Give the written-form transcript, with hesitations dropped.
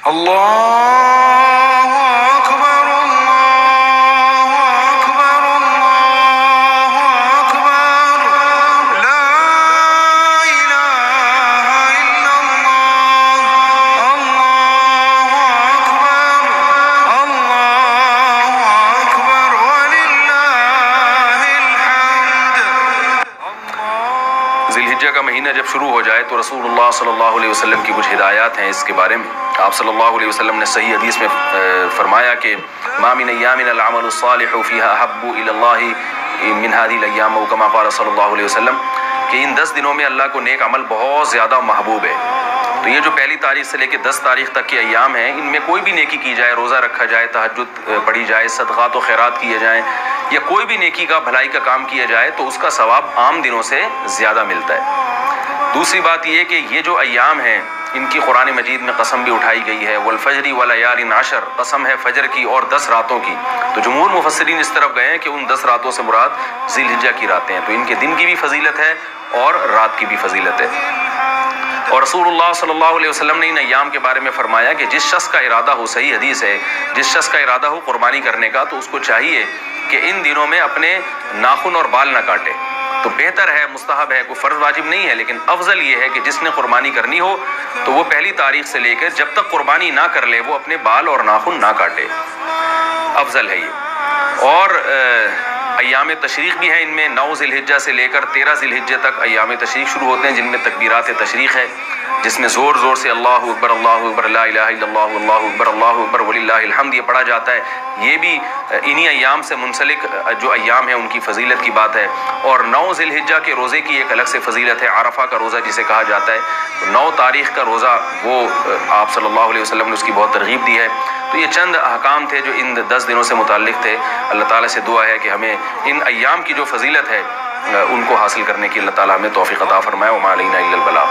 اللہ اکبر اللہ اکبر اللہ اکبر لا الہ الا اللہ اللہ اکبر وللہ الحمد۔ ذی الحجہ کا مہینہ جب شروع ہو جائے تو رسول اللہ صلی اللہ علیہ وسلم کی کچھ ہدایات ہیں اس کے بارے میں۔ آپ صلی اللہ علیہ وسلم نے صحیح حدیث میں فرمایا کہ ما من ایام العمل الصالح فیہا احب الی اللہ من هذه الايام او کما قال صلی اللہ علیہ وسلم، کہ ان 10 دنوں میں اللہ کو نیک عمل بہت زیادہ محبوب ہے۔ تو یہ جو پہلی تاریخ سے لے کے 10 تاریخ تک کے ایام ہیں، ان میں کوئی بھی نیکی کی جائے، روزہ رکھا جائے، تہجد پڑھی جائے، صدقات و خیرات کیے جائیں، یا کوئی بھی نیکی کا بھلائی کا کام کیا جائے تو اس کا ثواب عام دنوں سے زیادہ ملتا ہے۔ دوسری بات یہ کہ یہ جو ایام ہیں ان کی قرآن مجید میں قسم بھی اٹھائی گئی ہے، والفجر ولیال عشر، قسم ہے فجر کی اور 10 راتوں کی۔ تو جمہور مفسرین اس طرف گئے ہیں کہ ان 10 راتوں سے مراد ذی الحجہ کی راتیں ہیں، تو ان کے دن کی بھی فضیلت ہے اور رات کی بھی فضیلت ہے۔ اور رسول اللہ صلی اللہ علیہ وسلم نے ان ایام کے بارے میں فرمایا کہ جس شخص کا ارادہ ہو، صحیح حدیث ہے، جس شخص کا ارادہ ہو قربانی کرنے کا تو اس کو چاہیے کہ ان دنوں میں اپنے ناخن اور بال نہ کاٹے۔ تو بہتر ہے، مستحب ہے، کوئی فرض واجب نہیں ہے، لیکن افضل یہ ہے کہ جس نے قربانی کرنی ہو تو وہ پہلی تاریخ سے لے کر جب تک قربانی نہ کر لے وہ اپنے بال اور ناخن نہ کاٹے، افضل ہے یہ۔ اور ایام تشریق بھی ہیں، ان میں 9 ذی الحجہ سے لے کر 13 ذی الحجہ تک ایام تشریق شروع ہوتے ہیں، جن میں تکبیرات تشریق ہے، جس میں زور زور سے اللہ اکبر لا الہ الا اللہ اللہ اکبر وللہ الحمد یہ پڑھا جاتا ہے۔ یہ بھی انہی ایام سے منسلک جو ایام ہیں ان کی فضیلت کی بات ہے۔ اور 9 ذی الحجہ کے روزے کی ایک الگ سے فضیلت ہے، عرفہ کا روزہ جسے کہا جاتا ہے۔ 9 تاریخ کا روزہ وہ آپ صلی اللہ علیہ وسلم نے اس کی بہت ترغیب دی ہے۔ تو یہ چند احکام تھے جو ان 10 دنوں سے متعلق تھے۔ اللہ تعالیٰ سے دعا ہے کہ ہمیں ان ایام کی جو فضیلت ہے ان کو حاصل کرنے کی اللہ تعالیٰ ہمیں توفیق عطا فرمائے۔ وما علینا الا البلاغ۔